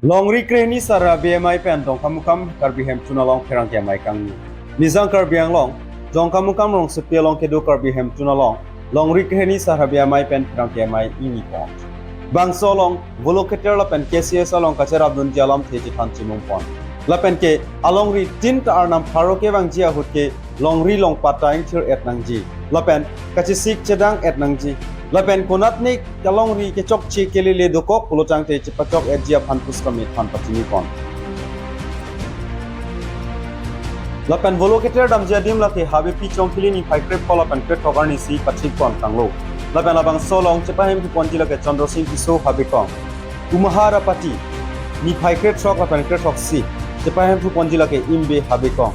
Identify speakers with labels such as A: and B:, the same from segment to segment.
A: Longri kreni sara BMI pen dong kamukam karbi hem tuna long perang KMI kang Nizang karbiang long dong kamukam long sepia long kedo karbi hem tuna long Longri kreni sara BMI pen perang KMI ini pon Bang solong volunteer la pen KCS along kacer abdun jalam teji than chimung pon la pen ke alongri tin ta arnam pharoke bang jia hutke longri long pataing thir et nangji la pen kachi sik chedang et nangji Lapen kunat ni kalong ri ke chok chi keli le dukok pulutang te chipachok ejia phanpus kami phan patini kon. Lapen volunteer dam jadim lake habe pi chong kili ni phai krep kola pen krep togar ni si pathik kon tanglo. Lapen abang solong chepahem ki ponji lake Chandra Singh kiso habe kong. Umahara pati ni phai krep chok lapen krep chok si chepahem ki ponji lake imbe habe kong.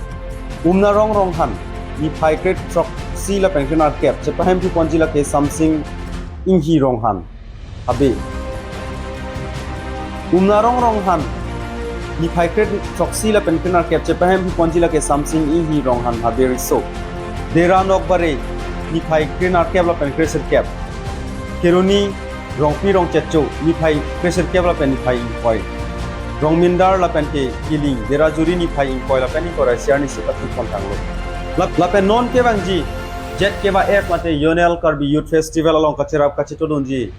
A: Umna rong rong han ni phai krep chok si lapen krenar kep chepahem ki ponji lake something Inhi ronghan habe umnarong ronghan ni phaikret choksi la penkenar kep chepahem ponji la ke something inhi ronghan habe riso dera nokbare ni phaikret kep la penkret ser kep keroni rongpi rong checho ni phai pressure kep la pen ni phai koi rongmindar la penke killing dera juri ni phai koi la pen ko rasiar ni sepati kontanglo la pen non ke bangji Jet keba ek mate Yonel Karbi Youth Festival along kacerap kacito donji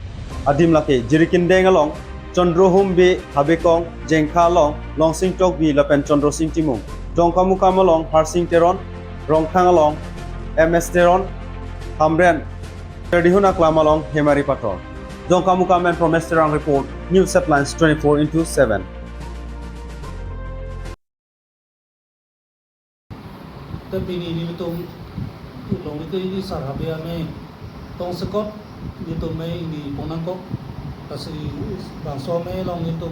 A: adim lake jirikin deng along Chandro Humbe Habekong Jengkha along Long Sing Tok bi lapen Chandro Sing Timung Jongkamu kam along Harsing Teron Rongkhang along MS Teron Hamren Terdihuna Klam along Hemari Pator Jongkamu kam and from Esterang report News Headlines 24/7
B: Tapi ini betul long itu ini sarabia me tong sekot itu me ini ponangkok kasi bangso me long itu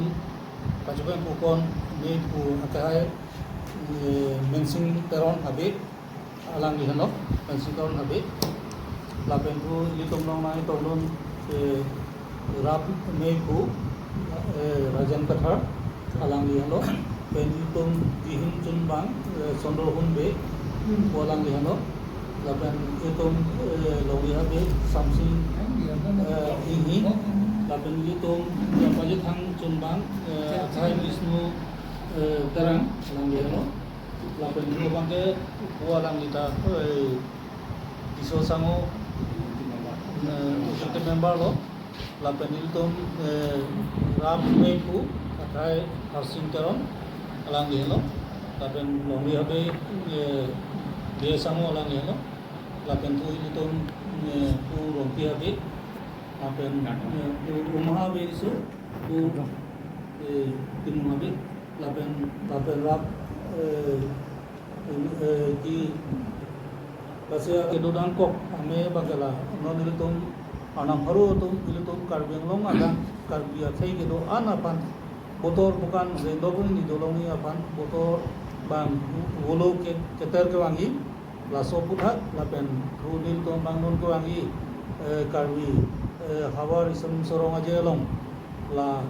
B: kajukan pukon me pu akai mensing teron habe alang di hanok mensing teron habe lapen pu itu long nai tolon rap me pu rajan kathar alang di hanok pen itu dihin chun bang sondor hun be alang di hanok lapan itu logi habe something ini lapan itu yang wajib hang cumbang Thai Wisnu terang lang no lapan itu bangke bualang kita disosango untuk member lo lapan itu ram meku Thai Harsing terang lang no lapan logi habe dia samo lang no lapen tu itu tu rompi habe lapen rumah habe itu tu timu habe lapen rap di pasya kedodang kok ame bagala non itu anam haru itu karbeng long ada karbia sai kedo anapan motor bukan zendobun ni dolongi apan motor bang wolo ke keter ke wangi laso putha lapen runil to bangun ko wangi karwi hawar isum sorong aja long la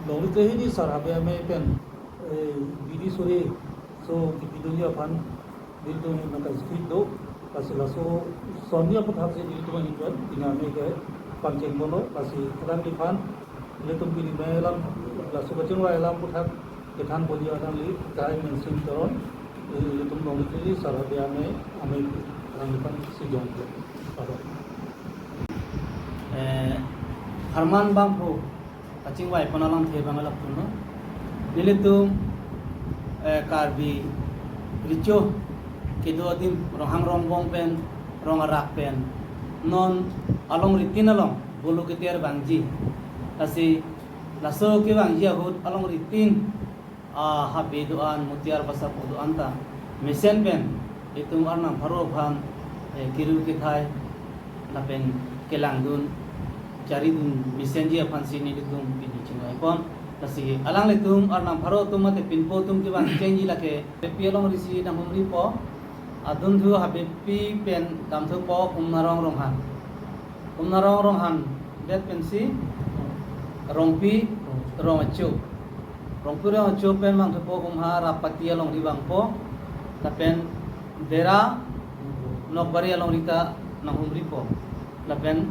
B: lori ke ini sarabe ame pen bidi sore so kipidunya pan dil to naka speed do kasi laso sonia putha se dil to ni kan diname ke panceng mono kasi ran di pan le tum bini melam laso bachung wa elam putha ketan boli adam li kai mensin toron itu mengikuti sarabia me ame rangipan sijong paro
C: Harman bangpo kacing wai panalang the bangalak puno nilitum karbi richo kedo adim rohang rongbong pen rong arak pen non along ritin along bolu ketiar bangji kasi laso ke bangji ahut along ritin habe doan mutiar pasap doan ta mesen pen itu arna pharo bhang kiru ke thai lapen kelangdun cari dun mesen ji apan sini ditum pini chingai kon kasi alang letum arna pharo tum mate pinpo tum ke bang chengi lake pialong risi na humri po adun thu habe pi pen dam thu po umnarong ronghan bet pensi rongpi rongachu Rongpura chopen mang po kumha rapati along ribang po lapen dera nokbari along rita nahumri po lapen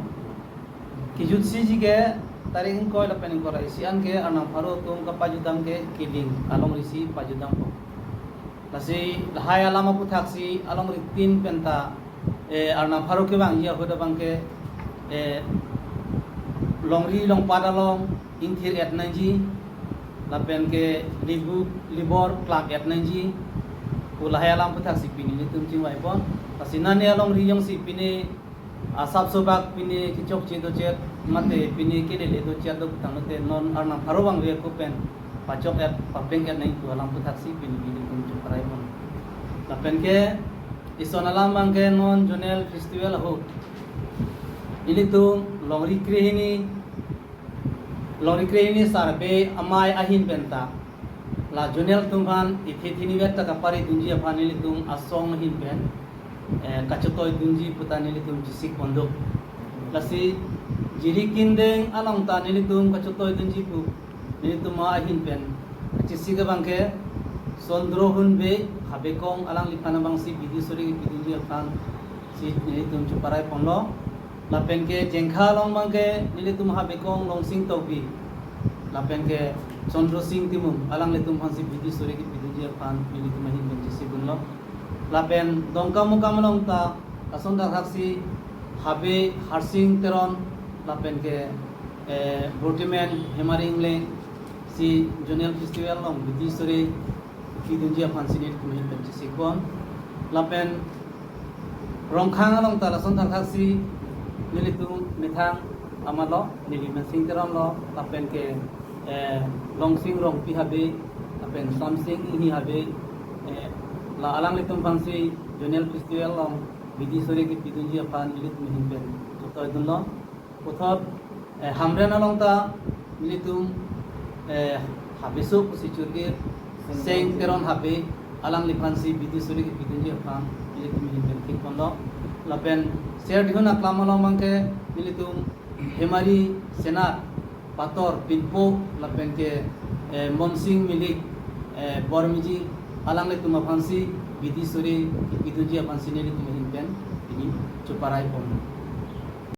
C: kijutsi jige taring ko la pening ko isi an ke anang pharo tum ka pajudang ke kiling along risi pajudang po lasi lahaya lama puthaksi along ritin penta anang pharo ke bang ya hoda bang ke longri long padalong ingthir et nanji lapen ke libor klak et nanji ulahaya lam puthaksi pini ni tum ching wai pon lasi nane along ri yong si pini asap sobak pini kicok ci do chet mate pini ke le do chet do tang te non arna pharo bang re ko pen pacok et papeng et nai tu alam puthaksi pini pini tum chu parai mon lapen ke ison alam bang ke non jonel festival ho ini tu longri krehini sarbe amai ahin benta la jonel tunghan ithithini bet ta pari dunji afani tum asong hin ben kacotoi dunji putani tum jisik pondok lasi jiri kindeng along ta tum kacotoi dunji pu tum ma ahin pen jisik bangke sondro hun be habekong alang lipana bang si bidisori bidunji afan si tum chuparai ponlo lapen ke jengkha long bangke tum habekong long sing topi lapen ke sondro sing timum alang tum han si bidisori bidunji afan tum ahin ben jisik bunlo lapen dongka muka melong ta asonda haksi habe harsing teron lapen ke brotimen hemaringle si jonel festival long bidisori kidunjia fansinit kumin penci sikon lapen rongkhang long ta asonda haksi nilitum mithang amalo nili mensing teron lo lapen ke longsing rong pi habe lapen somsing ini habe la alang litum fansi jonel festival long bidi sore ki pidunji apan ilit mihin pen to idunlo uthot hamren along ta militum habisu kusichurge seng teron habe alang lifansi bidi sore ki pidunji apan ilit mihin pen tik ponlo lapen share dihuna klamalo mangke militum hemari senar pator pinpo lapen ke monsing milik bormiji alang le tuma fansi bidi sore biduji apan sineli tuma hinpen ini cuparai pon